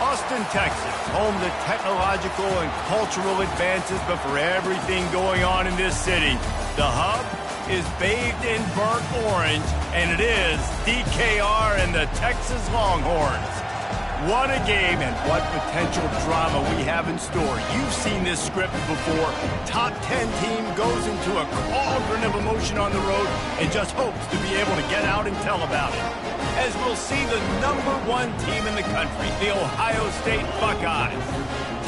Austin, Texas, home to technological and cultural advances, but for everything going on in this city, the hub is bathed in burnt orange, and it is DKR and the Texas Longhorns. What a game and what potential drama we have in store. You've seen this script before. Top 10 team goes into a cauldron of emotion on the road and just hopes to be able to get out and tell about it. As we'll see the #1 team in the country, the Ohio State Buckeyes,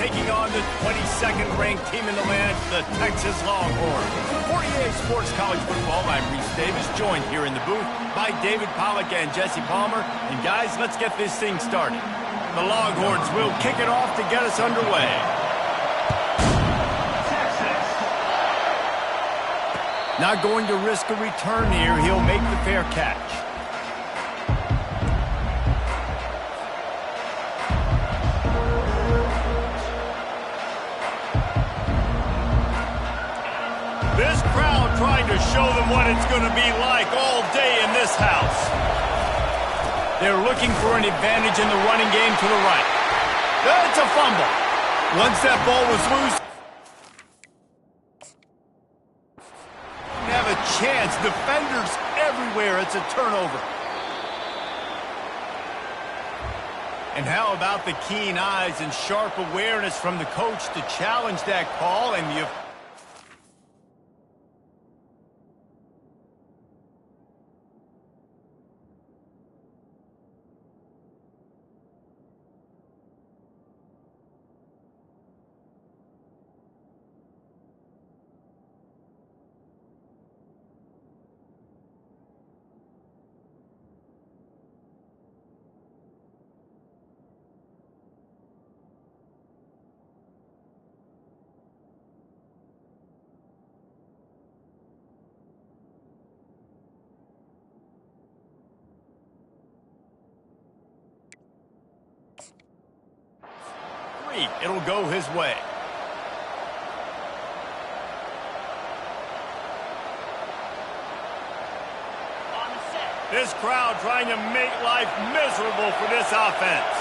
taking on the 22nd ranked team in the land, the Texas Longhorns. For EA Sports College Football, I'm Reese Davis, joined here in the booth by David Pollack and Jesse Palmer. And guys, let's get this thing started. The Longhorns will kick it off to get us underway. Not going to risk a return here. He'll make the fair catch. This crowd trying to show them what it's going to be like all day in this house. They're looking for an advantage in the running game to the right. It's a fumble. Once that ball was loose, have a chance. Defenders everywhere. It's a turnover. And how about the keen eyes and sharp awareness from the coach to challenge that call and the... It'll go his way. This crowd trying to make life miserable for this offense.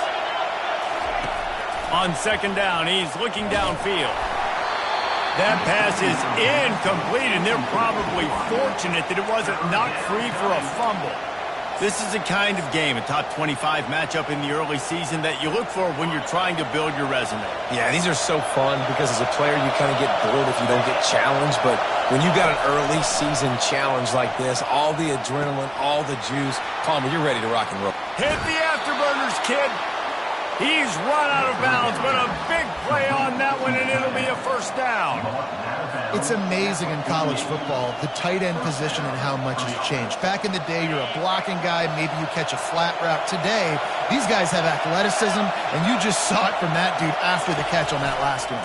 On second down, he's looking downfield. That pass is incomplete, and they're probably fortunate that it wasn't knocked free for a fumble. This is the kind of game, a top 25 matchup in the early season, that you look for when you're trying to build your resume. Yeah, these are so fun because as a player, you kind of get bored if you don't get challenged. But when you got an early season challenge like this, all the adrenaline, all the juice, Palmer, you're ready to rock and roll. Hit the afterburners, kid. He's run out of bounds, but a big play on that one, and it'll be a first down. It's amazing in college football, the tight end position and how much has changed. Back in the day, you're a blocking guy, maybe you catch a flat route. Today, these guys have athleticism, and you just saw it from that dude after the catch on that last one.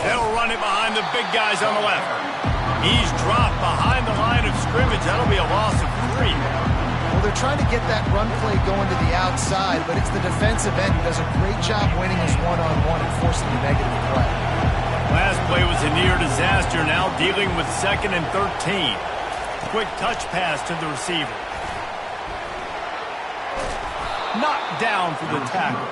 They'll run it behind the big guys on the left. He's dropped behind the line of scrimmage. That'll be a loss of 3. Well, they're trying to get that run play going to the outside, but it's the defensive end who does a great job winning his one-on-one and forcing the negative play. Last play was a near disaster, now dealing with 2nd and 13. Quick touch pass to the receiver. Knocked down for the tackle.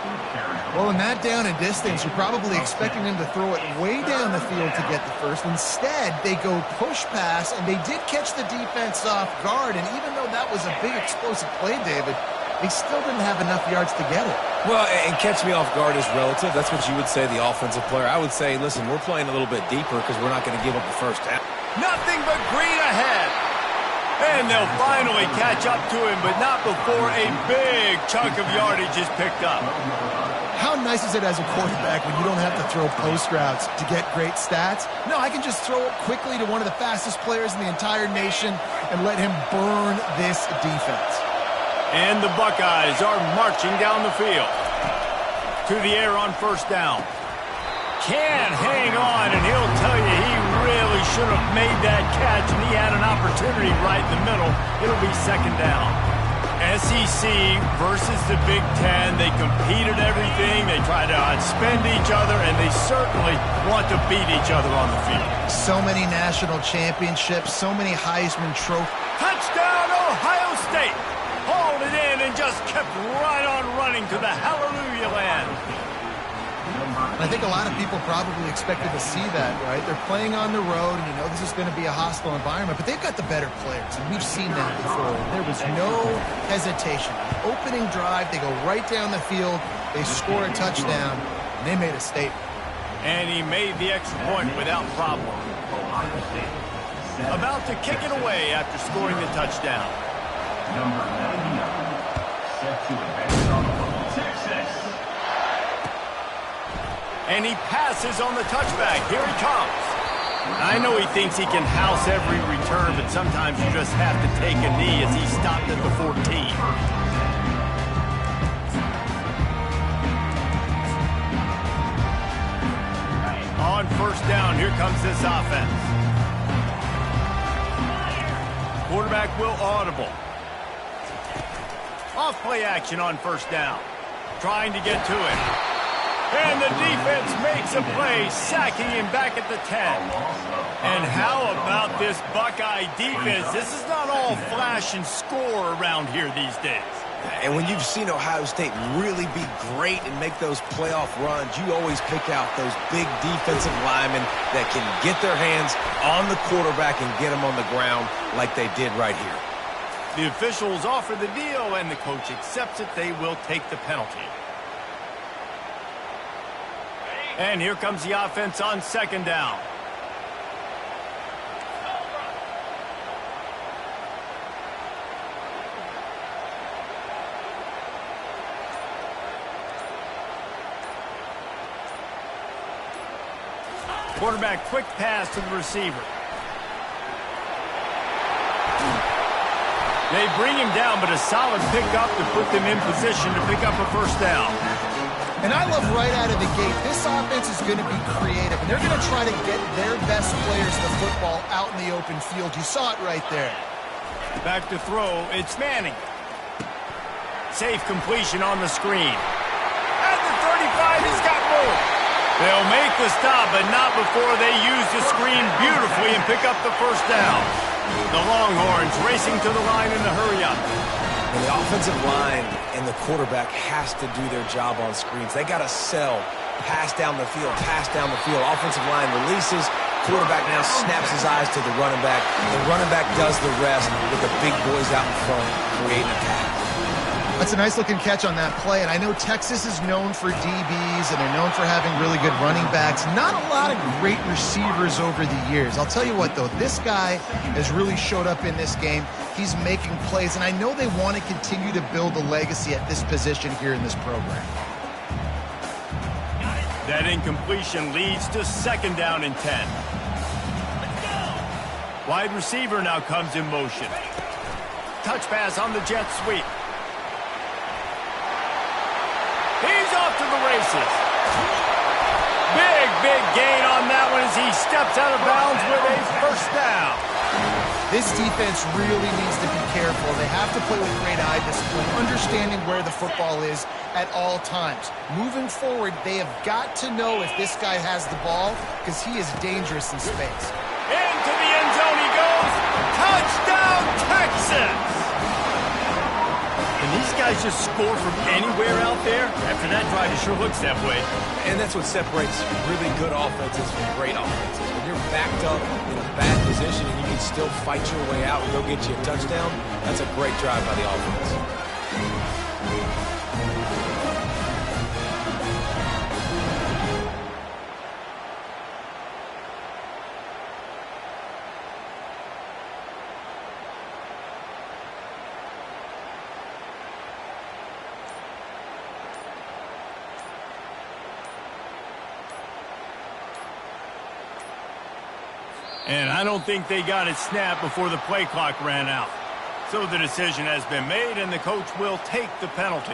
Well, in that down and distance, you're probably expecting them to throw it way down the field to get the first. Instead, they go push pass, and they did catch the defense off guard. And even though that was a big explosive play, David, they still didn't have enough yards to get it. Well, and catch me off guard is relative. That's what you would say, the offensive player. I would say, listen, we're playing a little bit deeper because we're not going to give up the first down. Nothing but green ahead. And they'll finally catch up to him, but not before a big chunk of yardage is picked up. How nice is it as a quarterback when you don't have to throw post routes to get great stats? No, I can just throw it quickly to one of the fastest players in the entire nation and let him burn this defense. And the Buckeyes are marching down the field. To the air on first down. Can hang on, and he'll tell you he really should have made that catch, and he had an opportunity right in the middle. It'll be second down. SEC versus the Big Ten. They competed everything. They try to outspend each other, and they certainly want to beat each other on the field. So many national championships, so many Heisman trophies. Touchdown, Ohio State! Hauled it in just just kept right on running to the hallelujah land. I think a lot of people probably expected to see that, right? They're playing on the road, and you know this is going to be a hostile environment, but they've got the better players, and we've seen that before. There was no hesitation. Opening drive, they go right down the field, they score a touchdown, and they made a statement. And he made the extra point without problem. About to kick it away after scoring the touchdown. Number 99, set to advance on the ball, Texas. And he passes on the touchback. Here he comes. I know he thinks he can house every return, but sometimes you just have to take a knee as he stopped at the 14. On first down, here comes this offense. Quarterback will audible. Off play action on first down. Trying to get to it. And the defense makes a play, sacking him back at the 10. And how about this Buckeye defense? This is not all flash and score around here these days. And when you've seen Ohio State really be great and make those playoff runs, you always pick out those big defensive linemen that can get their hands on the quarterback and get him on the ground like they did right here. The officials offer the deal, and the coach accepts it. They will take the penalty. And here comes the offense on second down. Quarterback quick pass to the receiver. They bring him down, but a solid pickup to put them in position to pick up a first down. And I love right out of the gate, this offense is going to be creative, and they're going to try to get their best players the football out in the open field. You saw it right there. Back to throw, it's Manning. Safe completion on the screen. At the 35, he's got room. They'll make the stop, but not before they use the screen beautifully and pick up the first down. The Longhorns racing to the line in the hurry-up. And the offensive line and the quarterback has to do their job on screens. They got to sell, pass down the field, pass down the field. Offensive line releases. Quarterback now snaps his eyes to the running back. The running back does the rest with the big boys out in front creating a pass. That's a nice-looking catch on that play, and I know Texas is known for DBs, and they're known for having really good running backs. Not a lot of great receivers over the years. I'll tell you what, though, this guy has really showed up in this game. He's making plays, and I know they want to continue to build a legacy at this position here in this program. That incompletion leads to second down and 10. Wide receiver now comes in motion. Touch pass on the jet sweep. He's off to the races. Big gain on that one as he steps out of bounds with a first down. This defense really needs to be careful. They have to play with great eye discipline, understanding where the football is at all times. Moving forward, they have got to know if this guy has the ball because he is dangerous in space. Into the end zone he goes. Touchdown, Texas! And these guys just score from anywhere out there? After that drive, it sure looks that way. And that's what separates really good offenses from great offenses. When you're backed up in a bad position and you can still fight your way out and go get you a touchdown, that's a great drive by the offense. And I don't think they got it snapped before the play clock ran out. So the decision has been made, and the coach will take the penalty.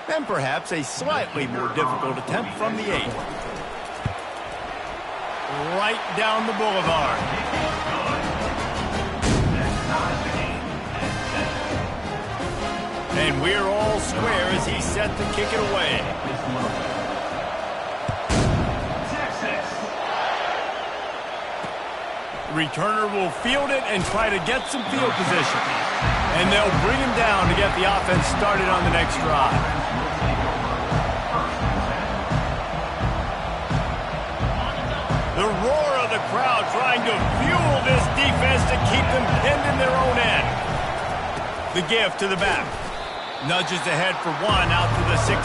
And perhaps a slightly more difficult attempt from the 8. Right down the boulevard. And we're all square as he's set to kick it away. Returner will field it and try to get some field position. And they'll bring him down to get the offense started on the next drive. The roar of the crowd trying to fuel this defense to keep them pinned in their own end. The give to the back. Nudges ahead for one out to the 16.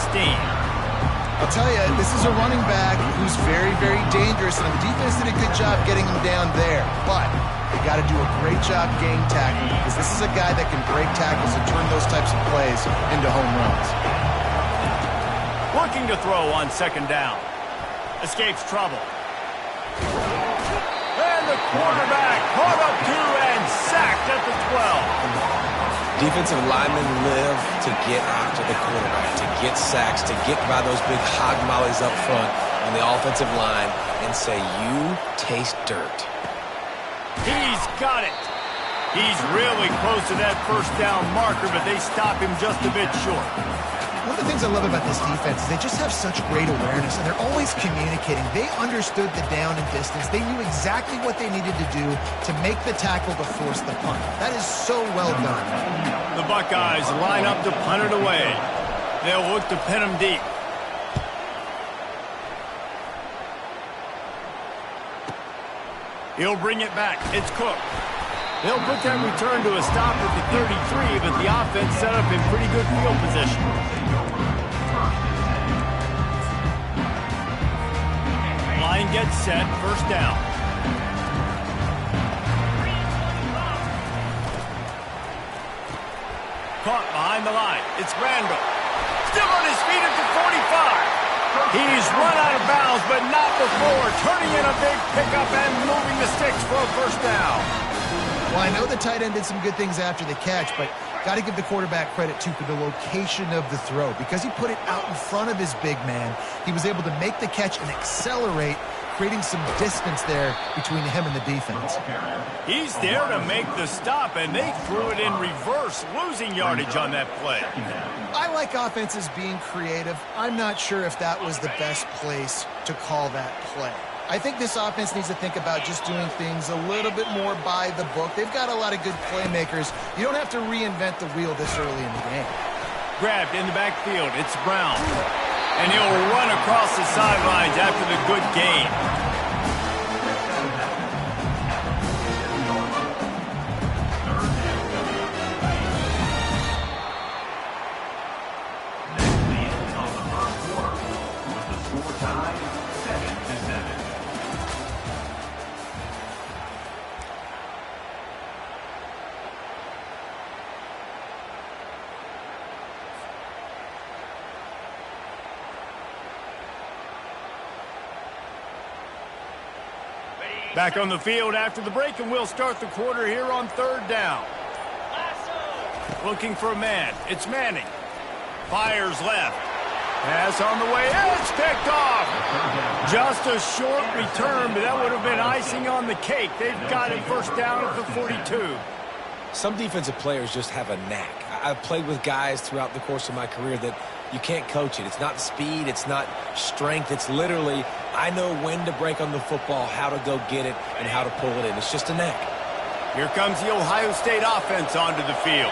I'll tell you, this is a running back who's very, very dangerous, and the defense did a good job getting him down there. But they got to do a great job game tackling, because this is a guy that can break tackles and turn those types of plays into home runs. Looking to throw on second down. Escapes trouble. And the quarterback caught up to and sacked at the 12. Defensive linemen live to get after the quarterback, to get sacks, to get by those big hog mollies up front on the offensive line and say, you taste dirt. He's got it. He's really close to that first down marker, but they stop him just a bit short. One of the things I love about this defense is they just have such great awareness, and they're always communicating. They understood the down and distance. They knew exactly what they needed to do to make the tackle to force the punt. That is so well done. The Buckeyes line up to punt it away. They'll look to pin him deep. He'll bring it back. It's Cook. They'll put that return to a stop at the 33, but the offense set up in pretty good field position. Line gets set, first down. Caught behind the line. It's Randall. Still on his feet at the 45. He's run out of bounds, but not before turning in a big pickup and moving the sticks for a first down. Well, I know the tight end did some good things after the catch, but got to give the quarterback credit, too, for the location of the throw. Because he put it out in front of his big man, he was able to make the catch and accelerate, creating some distance there between him and the defense. He's there to make the stop, and they threw it in reverse, losing yardage on that play. I like offenses being creative. I'm not sure if that was the best place to call that play. I think this offense needs to think about just doing things a little bit more by the book. They've got a lot of good playmakers. You don't have to reinvent the wheel this early in the game. Grabbed in the backfield. It's Brown. And he'll run across the sidelines after the good gain. Back on the field after the break, and we'll start the quarter here on third down. Looking for a man. It's Manning. Fires left. Pass on the way. It's picked off. Just a short return, but that would have been icing on the cake. They've got it first down at the 42. Some defensive players just have a knack. I've played with guys throughout the course of my career that you can't coach it. It's not speed. It's not strength. It's literally, I know when to break on the football, how to go get it, and how to pull it in. It's just a knack. Here comes the Ohio State offense onto the field.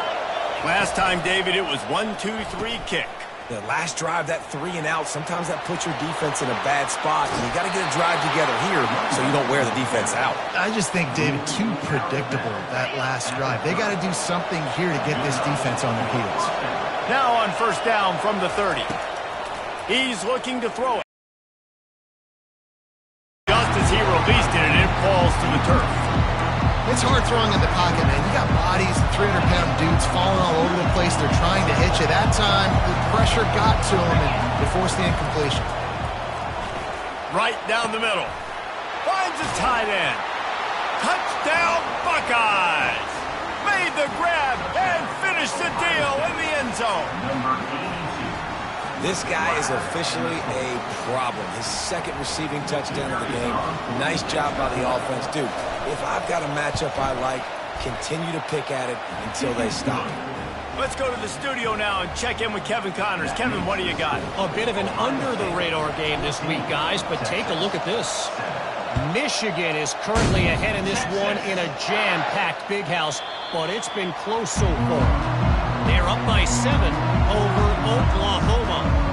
Last time, David, it was 1-2-3 kick. The last drive, that 3 and out, sometimes that puts your defense in a bad spot, and you got to get a drive together here so you don't wear the defense out. I just think, David, too predictable, that last drive. They got to do something here to get this defense on their heels. Now on first down from the 30. He's looking to throw it. Just as he released it, and it falls to the turf. It's hard throwing in the pocket, man. You got bodies, 300-pound dudes falling all over the place. They're trying to hit you. That time, the pressure got to him, and they forced the incompletion. Right down the middle. Finds a tight end. Touchdown, Buckeyes! Made the grab and finished the deal in the end zone. This guy is officially a problem. His second receiving touchdown of the game. Nice job by the offense. Dude, if I've got a matchup I like, continue to pick at it until they stop. Let's go to the studio now and check in with Kevin Connors. Kevin, what do you got? A bit of an under-the-radar game this week, guys, but take a look at this. Michigan is currently ahead in this one in a jam-packed big house, but it's been close so far. They're up by 7 over Oklahoma.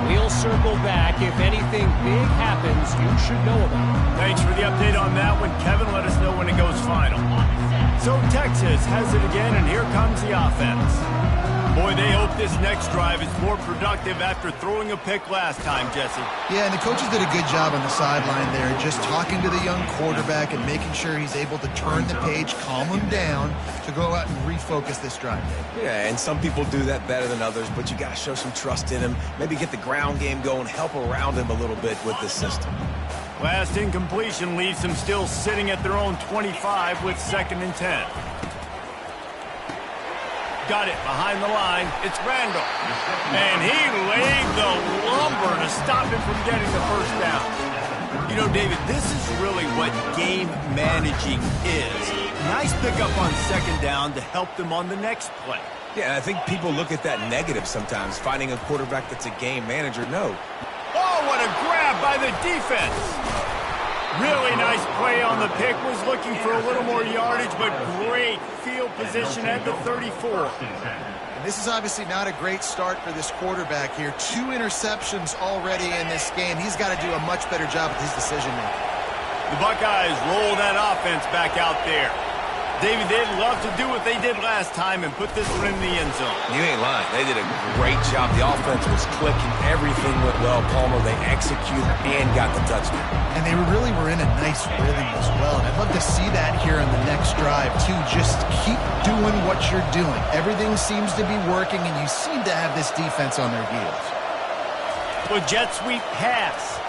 We'll circle back. If anything big happens, you should know about it. Thanks for the update on that one. Kevin, let us know when it goes final. So Texas has it again, and here comes the offense. Boy, they hope this next drive is more productive after throwing a pick last time, Jesse. Yeah, and the coaches did a good job on the sideline there, just talking to the young quarterback and making sure he's able to turn the page, calm him down, to go out and refocus this drive. Yeah, and some people do that better than others, but you got to show some trust in him. Maybe get the ground game going, help around him a little bit with this system. Last incompletion leaves them still sitting at their own 25 with 2nd and 10. Got it behind the line. It's Randall. And he laid the lumber to stop him from getting the first down. You know, David, this is really what game managing is. Nice pickup on 2nd down to help them on the next play. Yeah, I think people look at that negative sometimes, finding a quarterback that's a game manager. No. Oh, what a grab by the defense. Really nice play on the pick. Was looking for a little more yardage, but great field position at the 34. And this is obviously not a great start for this quarterback here. 2 interceptions already in this game. He's got to do a much better job with his decision-making. The Buckeyes roll that offense back out there. David, they'd love to do what they did last time and put this one in the end zone. You ain't lying. They did a great job. The offense was clicking. Everything went well. Palmer, they executed and got the touchdown. And they really were in a nice rhythm as well. And I'd love to see that here on the next drive, too. Just keep doing what you're doing. Everything seems to be working, and you seem to have this defense on their heels. Well, jet sweep pass.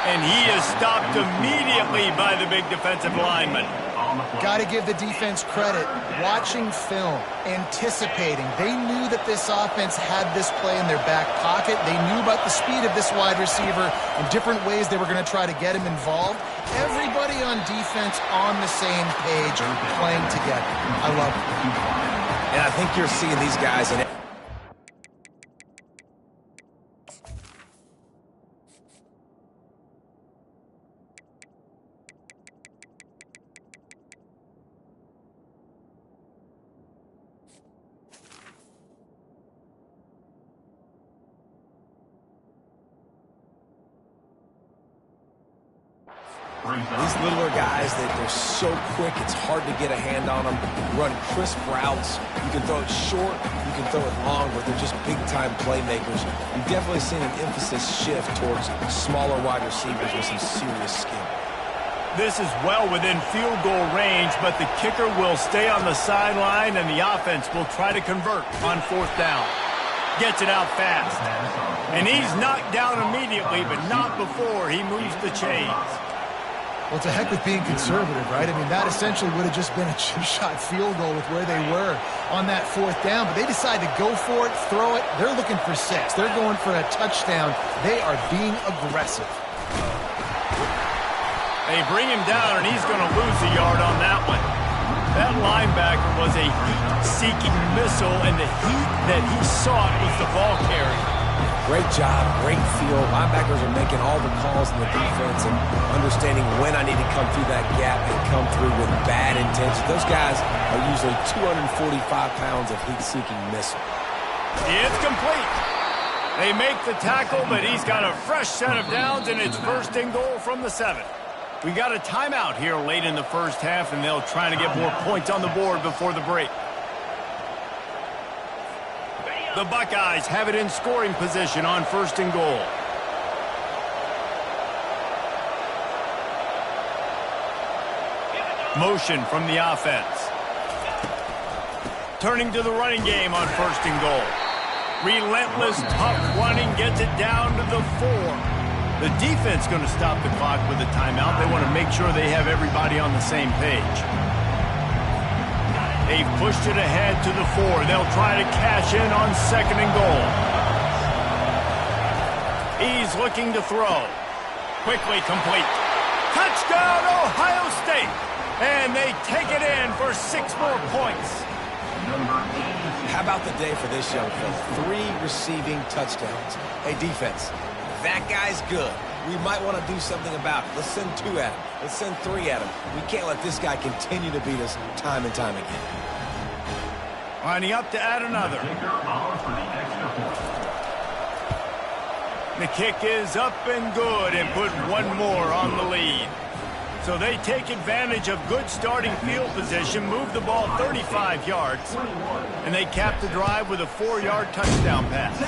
And he is stopped immediately by the big defensive lineman. Got to give the defense credit. Watching film, anticipating. They knew that this offense had this play in their back pocket. They knew about the speed of this wide receiver and different ways they were going to try to get him involved. Everybody on defense on the same page, playing together. I love it. And I think you're seeing these guys in it. These littler guys, they're so quick, it's hard to get a hand on them. Run crisp routes. You can throw it short, you can throw it long, but they're just big-time playmakers. You've definitely seen an emphasis shift towards smaller wide receivers with some serious skill. This is well within field goal range, but the kicker will stay on the sideline, and the offense will try to convert on 4th down. Gets it out fast. And he's knocked down immediately, but not before he moves the chains. Well, it's a heck with being conservative, right? I mean, that essentially would have just been a chip shot field goal with where they were on that 4th down. But they decide to go for it, throw it. They're looking for 6. They're going for a touchdown. They are being aggressive. They bring him down, and he's going to lose a yard on that one. That linebacker was a heat-seeking missile, and the heat that he sought was the ball carrier. Great job, great feel. Linebackers are making all the calls in the defense and understanding when I need to come through that gap and come through with bad intentions. Those guys are usually 245 pounds of heat-seeking missile. It's complete. They make the tackle, but he's got a fresh set of downs, and it's 1st and goal from the 7. We got a timeout here late in the first half, and they'll try to get more points on the board before the break. The Buckeyes have it in scoring position on 1st and goal. Motion from the offense. Turning to the running game on 1st and goal. Relentless, tough running gets it down to the 4. The defense going to stop the clock with a timeout. They want to make sure they have everybody on the same page. They've pushed it ahead to the 4. They'll try to cash in on 2nd and goal. He's looking to throw. Quickly complete. Touchdown, Ohio State! And they take it in for 6 more points. How about the day for this young fella? 3 receiving touchdowns. Hey, defense, that guy's good. we might want to do something about it. Let's send 2 at him. Let's send 3 at him. We can't let this guy continue to beat us time and time again. Lining up to add another. The kick is up and good and put one more on the lead. So they take advantage of good starting field position, move the ball 35 yards, and they cap the drive with a 4-yard touchdown pass.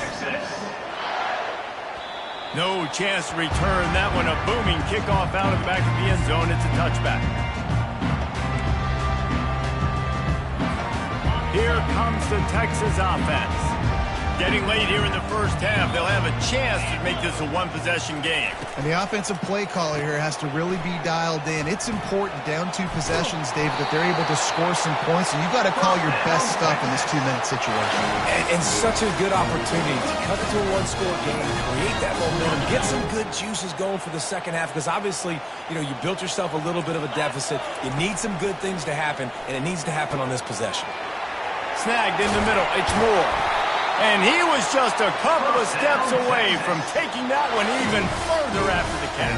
No chance to return that one. A booming kickoff out of the back of the end zone. It's a touchback. Here comes the Texas offense. Getting late here in the first half, they'll have a chance to make this a one-possession game. And the offensive play caller here has to really be dialed in. It's important down 2 possessions, David, that they're able to score some points, and you've got to call your best stuff in this 2-minute situation. And such a good opportunity to cut into a 1-score game, create that momentum, get some good juices going for the second half, because obviously, you built yourself a little bit of a deficit. You need some good things to happen, and it needs to happen on this possession. Snagged in the middle. It's Moore. And he was just a couple of steps away from taking that one even further after the catch.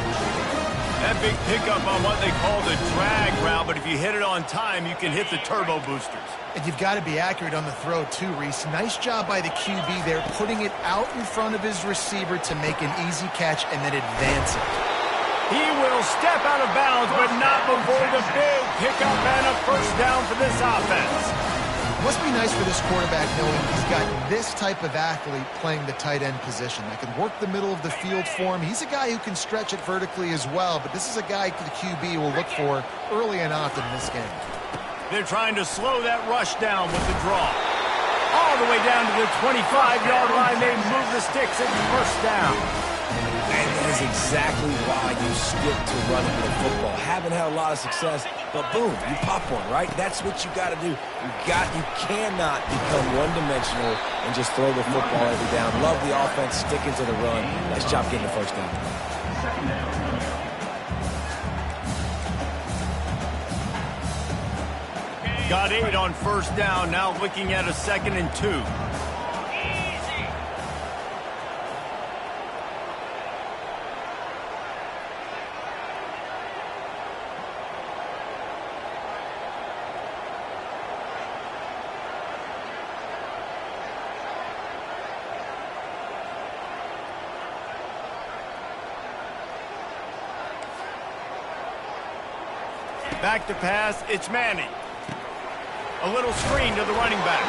That big pickup on what they call the drag route, but if you hit it on time, you can hit the turbo boosters. And you've got to be accurate on the throw, too, Reese. Nice job by the QB there, putting it out in front of his receiver to make an easy catch and then advance it. He will step out of bounds, but not before the big pickup and a first down for this offense. Must be nice for this quarterback knowing he's got this type of athlete playing the tight end position that can work the middle of the field for him. He's a guy who can stretch it vertically as well, but this is a guy the QB will look for early and often in this game. They're trying to slow that rush down with the draw. All the way down to the 25-yard line. They move the sticks at first down. And that is exactly why you stick to running the football. Haven't had a lot of success, but boom, you pop one, right? That's what you got to do. You cannot become one-dimensional and just throw the football every down. Love the offense, sticking to the run. Nice job getting the first down. Got 8 on first down, now looking at a 2nd and 2. Back to pass, it's Manning. A little screen to the running back.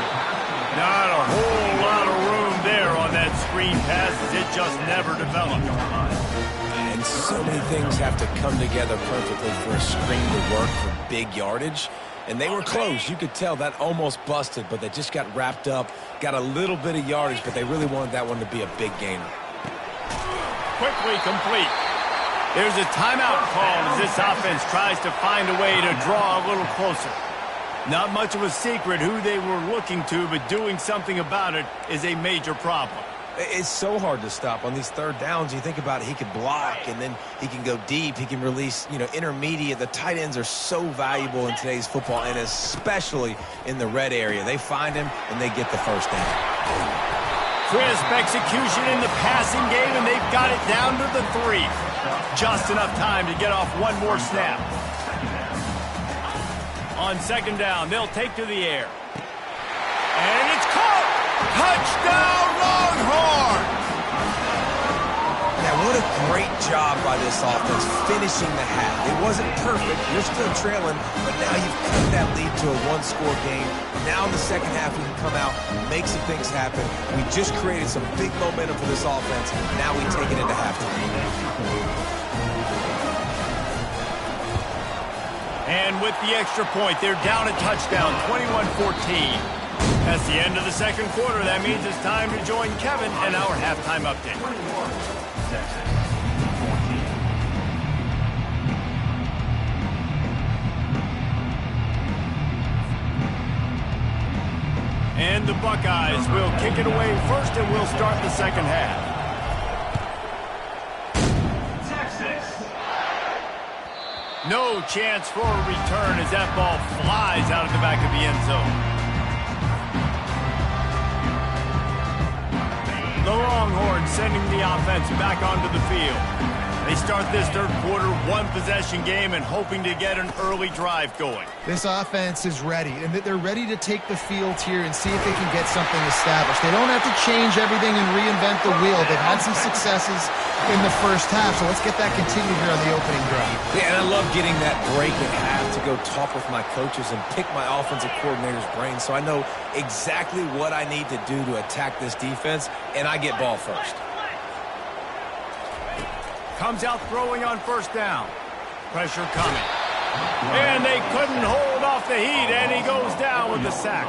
Not a whole lot of room there on that screen pass, as it just never developed. And so many things have to come together perfectly for a screen to work for big yardage. And they were close. You could tell that almost busted, but they just got wrapped up, got a little bit of yardage, but they really wanted that one to be a big gainer. Quickly complete. There's a timeout call as this offense tries to find a way to draw a little closer. Not much of a secret who they were looking to, but doing something about it is a major problem. It's so hard to stop on these third downs. You think about it, he can block, and then he can go deep. He can release, intermediate. The tight ends are so valuable in today's football, and especially in the red area. They find him, and they get the first down. Crisp execution in the passing game, and they've got it down to the 3. Just enough time to get off one more snap. On second down, they'll take to the air. And it's caught! Touchdown, Longhorn! Now, what a great job by this offense finishing the half. It wasn't perfect. You're still trailing, but now you've cut that lead to a 1-score game. Now in the second half, we can come out, make some things happen. We just created some big momentum for this offense. Now we take it into halftime. And with the extra point, they're down a touchdown, 21-14. That's the end of the second quarter. That means it's time to join Kevin and our halftime update. And the Buckeyes will kick it away first, and we'll start the second half. No chance for a return as that ball flies out of the back of the end zone. The Longhorns sending the offense back onto the field. They start this third quarter one-possession game and hoping to get an early drive going. This offense is ready, and they're ready to take the field here and see if they can get something established. They don't have to change everything and reinvent the wheel. They've had some successes in the first half, so let's get that continued here on the opening drive. Yeah, and I love getting that break at half to go talk with my coaches and pick my offensive coordinator's brain so I know exactly what I need to do to attack this defense, and I get ball first. Comes out throwing on first down. Pressure coming. And they couldn't hold off the heat, and he goes down with the sack.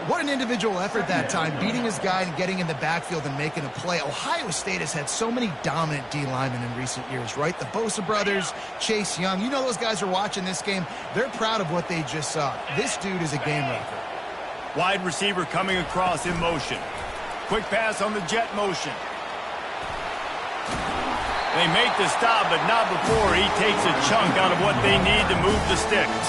What an individual effort that time, beating his guy and getting in the backfield and making a play. Ohio State has had so many dominant D linemen in recent years, right? The Bosa brothers, Chase Young. You know those guys are watching this game. They're proud of what they just saw. This dude is a game wrecker. Wide receiver coming across in motion. Quick pass on the jet motion. They make the stop, but not before he takes a chunk out of what they need to move the sticks.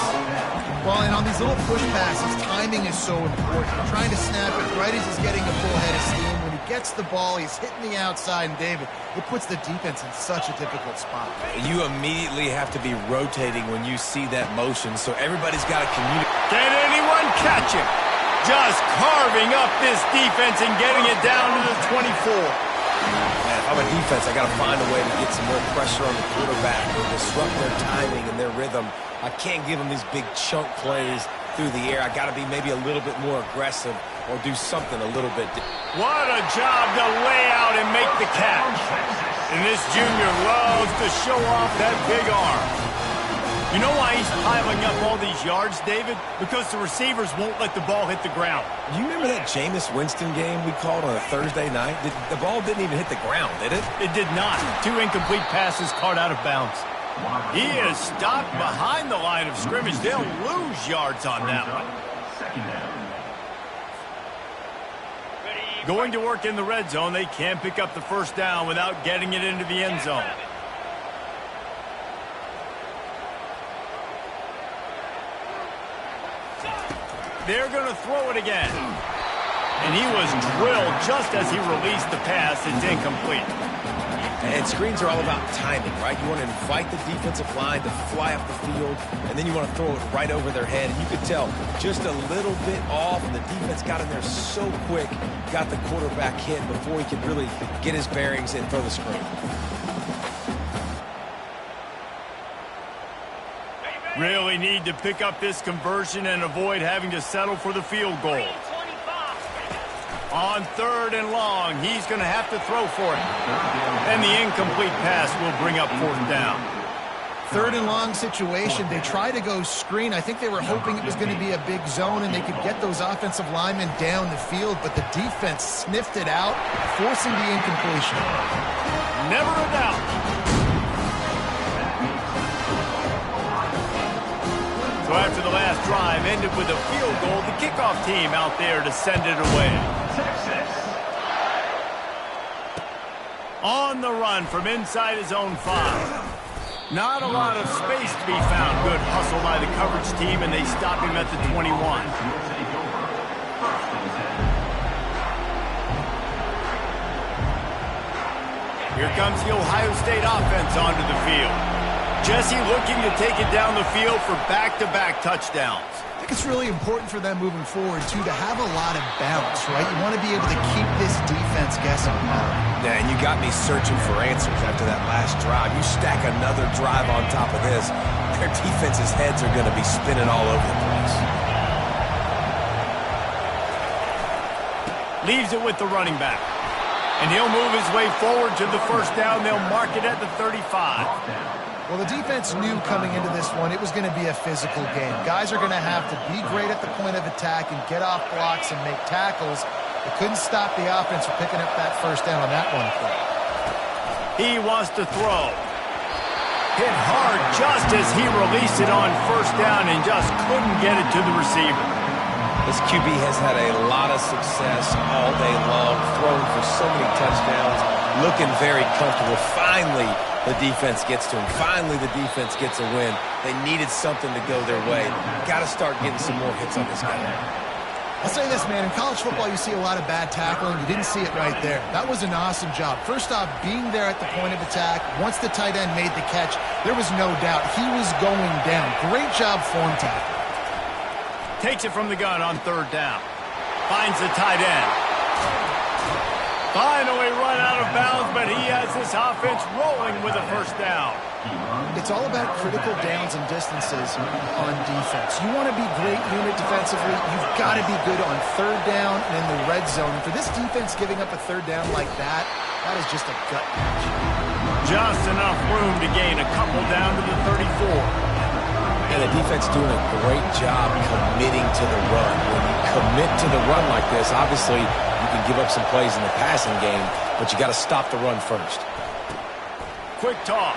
Well, and on these little push passes, timing is so important. Trying to snap it right as he's getting a full head of steam. When he gets the ball, he's hitting the outside, and David, it puts the defense in such a difficult spot. You immediately have to be rotating when you see that motion, so everybody's got to communicate. Can anyone catch him? Just carving up this defense and getting it down to the 24. Man, if I'm a defense, I got to find a way to get some more pressure on the quarterback or disrupt their timing and their rhythm. I can't give them these big chunk plays through the air. I got to be maybe a little bit more aggressive or do something a little bit different. What a job to lay out and make the catch. And this junior loves to show off that big arm. You know why he's piling up all these yards, David? Because the receivers won't let the ball hit the ground. You remember that Jameis Winston game we called on a Thursday night? The ball didn't even hit the ground, did it? It did not. 2 incomplete passes caught out of bounds. He is stopped behind the line of scrimmage. They'll lose yards on that one. Going to work in the red zone, they can't pick up the first down without getting it into the end zone. They're going to throw it again. And he was drilled just as he released the pass. It's incomplete. And screens are all about timing, right? You want to invite the defensive line to fly up the field, and then you want to throw it right over their head. And you could tell just a little bit off, and the defense got in there so quick, got the quarterback hit before he could really get his bearings and throw the screen. Really need to pick up this conversion and avoid having to settle for the field goal. On 3rd and long, he's going to have to throw for it. And the incomplete pass will bring up 4th down. 3rd and long situation. They try to go screen. I think they were hoping it was going to be a big zone and they could get those offensive linemen down the field, but the defense sniffed it out, forcing the incompletion. Never a doubt. So after the last drive ended with a field goal, the kickoff team out there to send it away. On the run from inside his own 5. Not a lot of space to be found. Good hustle by the coverage team, and they stop him at the 21. Here comes the Ohio State offense onto the field. Jesse looking to take it down the field for back-to-back touchdowns. I think it's really important for them moving forward, too, to have a lot of bounce, right? You want to be able to keep this defense guessing. Yeah, and you got me searching for answers after that last drive. You stack another drive on top of this, their defense's heads are going to be spinning all over the place. Leaves it with the running back. And he'll move his way forward to the first down. They'll mark it at the 35. Well, the defense knew coming into this one it was going to be a physical game. Guys are going to have to be great at the point of attack and get off blocks and make tackles. They couldn't stop the offense from picking up that first down on that one play. He wants to throw. Hit hard just as he released it on first down and just couldn't get it to the receiver. This QB has had a lot of success all day long, throwing for so many touchdowns, looking very comfortable. Finally, the defense gets to him. Finally, the defense gets a win. They needed something to go their way. Got to start getting some more hits on this guy. I'll say this, man. In college football, you see a lot of bad tackling. You didn't see it right there. That was an awesome job. First off, being there at the point of attack. Once the tight end made the catch, there was no doubt he was going down. Great job form tackle. Takes it from the gun on third down. Finds the tight end. Finally run out of bounds, but he has this offense rolling with a first down. It's all about critical downs and distances on defense. You want to be great unit defensively, you've got to be good on third down and in the red zone. And for this defense giving up a third down like that, that is just a gut punch. Just enough room to gain a couple down to the 34. And the defense doing a great job committing to the run. When you commit to the run like this, obviously you can give up some plays in the passing game, but you got to stop the run first. Quick toss.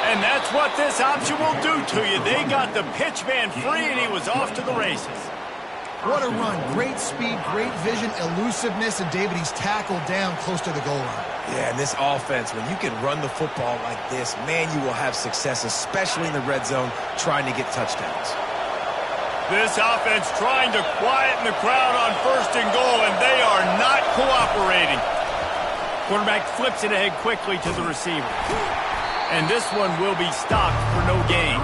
And that's what this option will do to you. They got the pitch man free, and he was off to the races. What a run. Great speed, great vision, elusiveness, and David, he's tackled down close to the goal line. Yeah, and this offense, when you can run the football like this, man, you will have success, especially in the red zone, trying to get touchdowns. This offense trying to quieten the crowd on first and goal, and they are not cooperating. Quarterback flips it ahead quickly to the receiver. And this one will be stopped for no gain.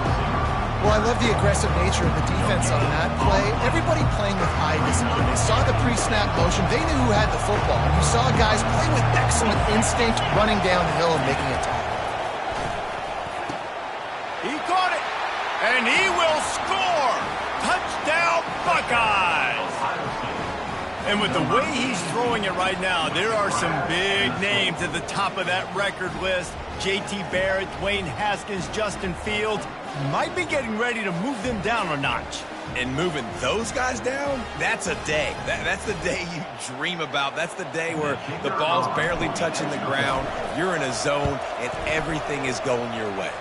Well, I love the aggressive nature of the defense on that play. Everybody playing with eye discipline. They saw the pre-snap motion. They knew who had the football. And you saw guys play with excellent instinct, running downhill and making a tackle. He caught it, and he will score. Touchdown, Buckeyes. And with the way he's throwing it right now, there are some big names at the top of that record list. J.T. Barrett, Dwayne Haskins, Justin Fields might be getting ready to move them down a notch. And moving those guys down, that's a day. That's the day you dream about. That's the day where the ball's barely touching the ground, you're in a zone, and everything is going your way.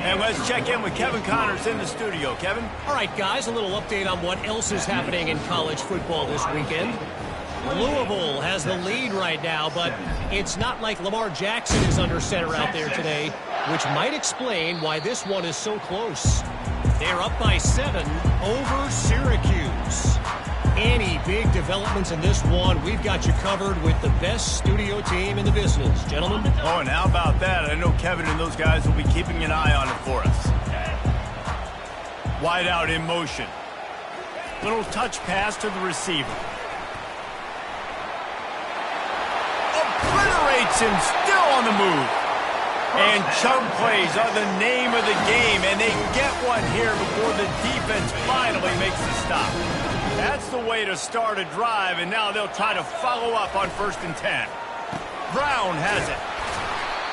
And let's check in with Kevin Connors in the studio. Kevin? All right, guys, a little update on what else is happening in college football this weekend. Louisville has the lead right now, but it's not like Lamar Jackson is under center out there today, which might explain why this one is so close. They're up by 7 over Syracuse. Any big developments in this one, we've got you covered with the best studio team in the business. Gentlemen? Oh, and how about that? I know Kevin and those guys will be keeping an eye on it for us. Wide out in motion. Little touch pass to the receiver. Obliterates him, still on the move. And chunk plays are the name of the game, and they get one here before the defense finally makes the stop. That's the way to start a drive, and now they'll try to follow up on 1st and 10. Brown has it.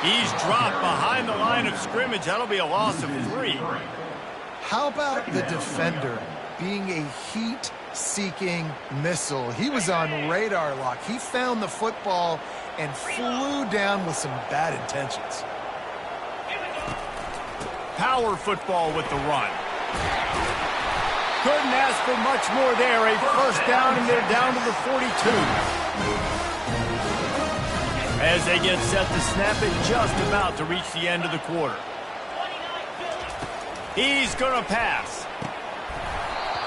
He's dropped behind the line of scrimmage. That'll be a loss of 3. How about the defender being a heat-seeking missile? He was on radar lock. He found the football and flew down with some bad intentions. Power football with the run. Couldn't ask for much more there. A first down, and they're down to the 42. As they get set to snap it, just about to reach the end of the quarter. He's going to pass.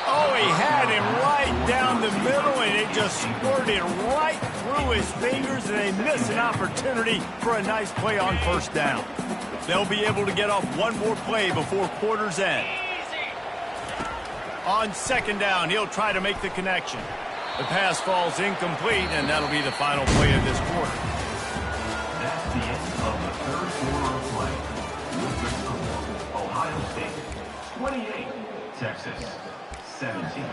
Oh, he had him right down the middle, and it just squirted right through his fingers, and they miss an opportunity for a nice play on first down. They'll be able to get off one more play before quarter's end. On 2nd down, he'll try to make the connection. The pass falls incomplete, and that'll be the final play of this quarter. That's the end of the 3rd quarter of play. With the score, Ohio State 28, Texas 17.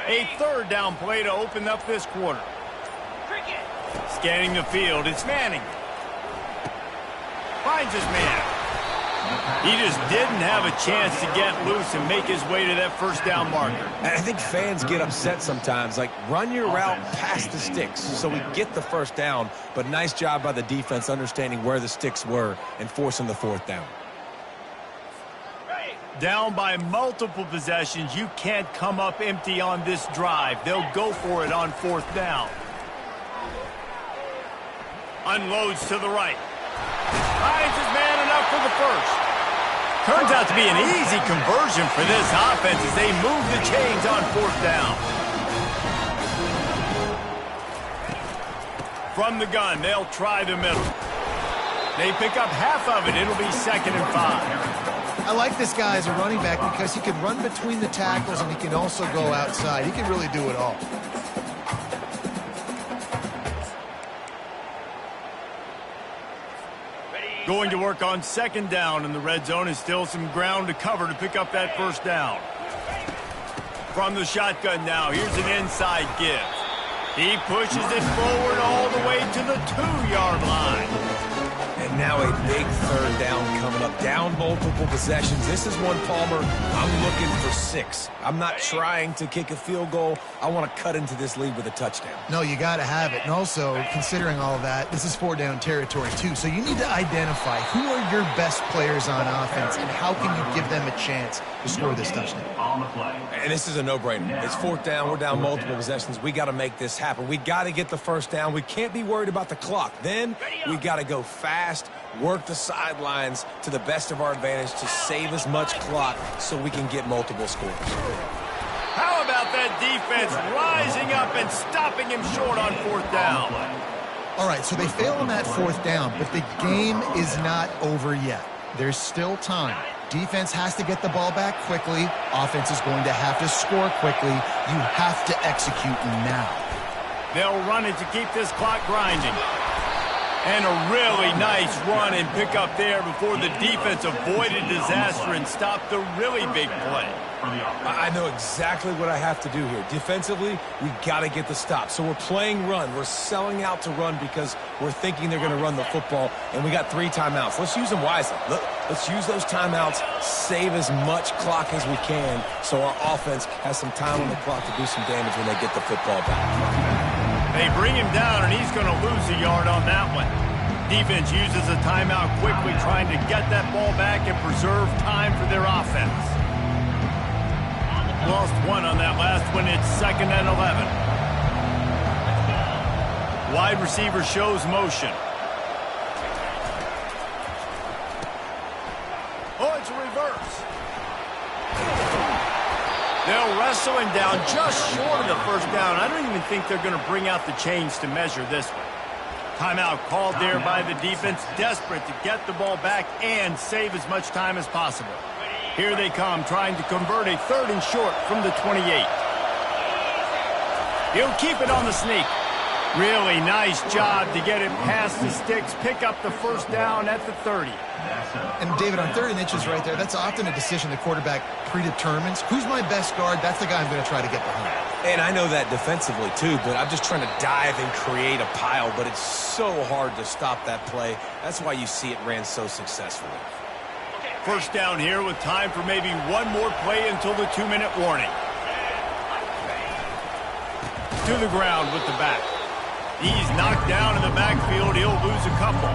A 3rd down play to open up this quarter. Scanning the field, it's Manning. Finds his man. He just didn't have a chance to get loose and make his way to that first down marker. And I think fans get upset sometimes. Like, run your route past the sticks so we get the first down. But nice job by the defense understanding where the sticks were and forcing the 4th down. Down by multiple possessions, you can't come up empty on this drive. They'll go for it on 4th down. Unloads to the right. Finds his man enough for the first. Turns out to be an easy conversion for this offense as they move the chains on 4th down. From the gun, they'll try the middle. They pick up half of it. It'll be 2nd and 5. I like this guy as a running back because he can run between the tackles and he can also go outside. He can really do it all. Going to work on 2nd down in the red zone, is still some ground to cover to pick up that 1st down. From the shotgun now, here's an inside give. He pushes it forward all the way to the 2-yard line. And now a big 3rd down coming up. Down multiple possessions. This is one, Palmer, I'm looking for 6. I'm not trying to kick a field goal. I want to cut into this lead with a touchdown. No, you got to have it. And also, considering all of that, this is 4-down territory too. So you need to identify who are your best players on offense and how can you give them a chance to score this touchdown. And this is a no-brainer. It's 4th down. We're down multiple possessions. We got to make this happen. We got to get the 1st down. We can't be worried about the clock. Then we got to go fast, work the sidelines to the best of our advantage to save as much clock so we can get multiple scores. How about that defense rising up and stopping him short on 4th down? All right, so they fail on that 4th down, but the game is not over yet. There's still time. Defense has to get the ball back quickly. Offense is going to have to score quickly. You have to execute now. They'll run it to keep this clock grinding. And a really nice run and pick up there before the defense avoided disaster and stopped the really big play. I know exactly what I have to do here. Defensively, we got to get the stop. So we're playing run. We're selling out to run because we're thinking they're going to run the football, and we got 3 timeouts. Let's use them wisely. Let's use those timeouts, save as much clock as we can so our offense has some time on the clock to do some damage when they get the football back. They bring him down, and he's going to lose a yard on that one. Defense uses a timeout quickly, trying to get that ball back and preserve time for their offense. Lost 1 on that last one. It's 2nd and 11. Wide receiver shows motion. Oh, it's a reverse. They'll wrestle him down just short of the 1st down. I don't even think they're going to bring out the chains to measure this one. Timeout called there by the defense, desperate to get the ball back and save as much time as possible. Here they come, trying to convert a 3rd and short from the 28. He'll keep it on the sneak. Really nice job to get it past the sticks, pick up the 1st down at the 30. And David, on 3rd and inches right there, that's often a decision the quarterback predetermines. Who's my best guard? That's the guy I'm going to try to get behind. And I know that defensively too, but I'm just trying to dive and create a pile, but it's so hard to stop that play. That's why you see it ran so successfully. 1st down here with time for maybe one more play until the 2-minute warning. To the ground with the back. He's knocked down in the backfield. He'll lose a couple.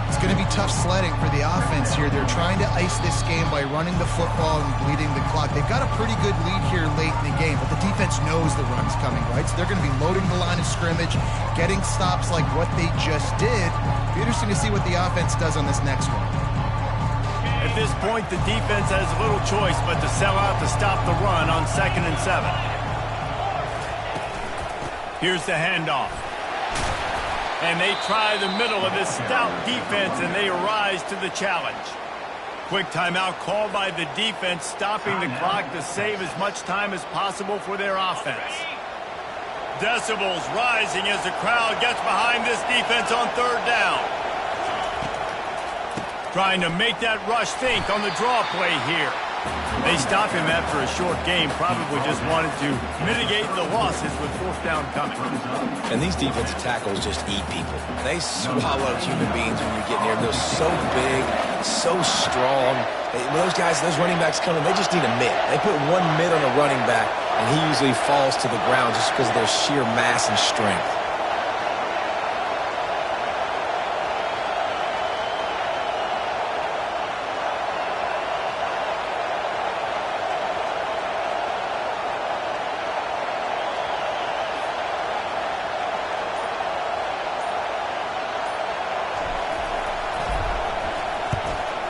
It's going to be tough sledding for the offense here. They're trying to ice this game by running the football and bleeding the clock. They've got a pretty good lead here late in the game, but the defense knows the run's coming, right? So they're going to be loading the line of scrimmage, getting stops like what they just did. Be interesting to see what the offense does on this next one. At this point, the defense has little choice but to sell out to stop the run on 2nd and 7. Here's the handoff. And they try the middle of this stout defense, and they rise to the challenge. Quick timeout called by the defense, stopping the clock to save as much time as possible for their offense. Decibels rising as the crowd gets behind this defense on 3rd down. Trying to make that rush think on the draw play here. They stop him after a short game, probably just wanted to mitigate the losses with 4th down coming. And these defensive tackles just eat people. They swallow human beings when you get near them. They're so big, so strong. When those guys, those running backs come in, they just need a mid. They put one mid on a running back, and he usually falls to the ground just because of their sheer mass and strength.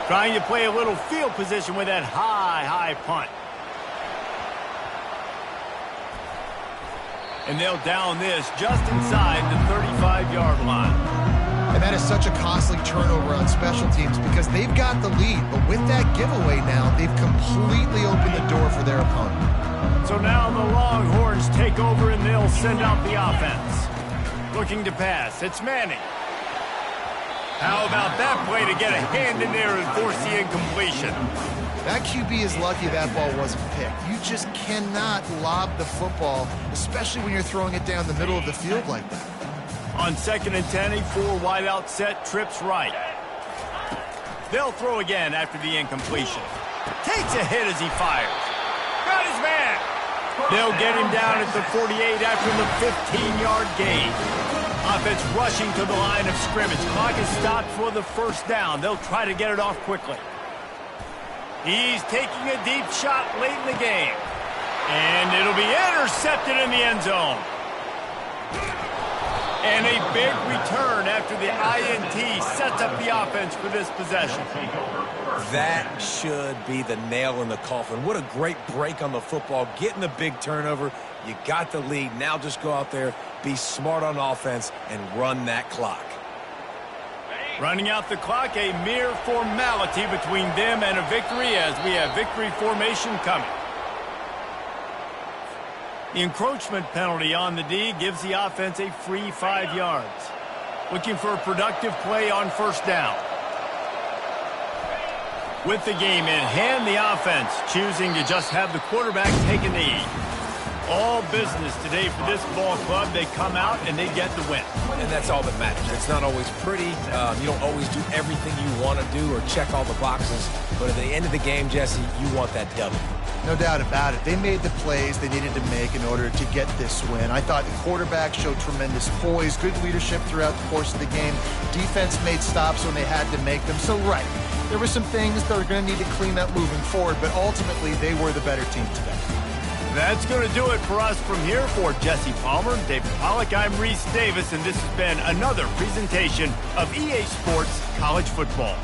Trying to play a little field position with that high punt. And they'll down this just inside the 35-yard line. And that is such a costly turnover on special teams because they've got the lead. But with that giveaway now, they've completely opened the door for their opponent. So now the Longhorns take over and they'll send out the offense. Looking to pass. It's Manning. How about that play to get a hand in there and force the incompletion? That QB is lucky that ball wasn't picked. You just cannot lob the football, especially when you're throwing it down the middle of the field like that. On 2nd and 10, a 4-wideout set, trips right. They'll throw again after the incompletion. Takes a hit as he fires. Got his man. They'll get him down at the 48 after the 15-yard gain. Offense rushing to the line of scrimmage. Clock is stopped for the first down. They'll try to get it off quickly. He's taking a deep shot late in the game. And it'll be intercepted in the end zone. And a big return after the INT sets up the offense for this possession. That should be the nail in the coffin. What a great break on the football. Getting the big turnover. You got the lead. Now just go out there, be smart on offense, and run that clock. Running out the clock, a mere formality between them and a victory as we have victory formation coming. The encroachment penalty on the D gives the offense a free 5 yards. Looking for a productive play on first down. With the game in hand, the offense choosing to just have the quarterback take a knee. All business today for this ball club. They come out and they get the win. And that's all that matters. It's not always pretty. You don't always do everything you want to do or check all the boxes. But at the end of the game, Jesse, you want that W. No doubt about it. They made the plays they needed to make in order to get this win. I thought the quarterback showed tremendous poise, good leadership throughout the course of the game. Defense made stops when they had to make them. So, right, there were some things that are going to need to clean up moving forward, but ultimately they were the better team today. That's going to do it for us from here. For Jesse Palmer, David Pollack, I'm Reese Davis, and this has been another presentation of EA Sports College Football.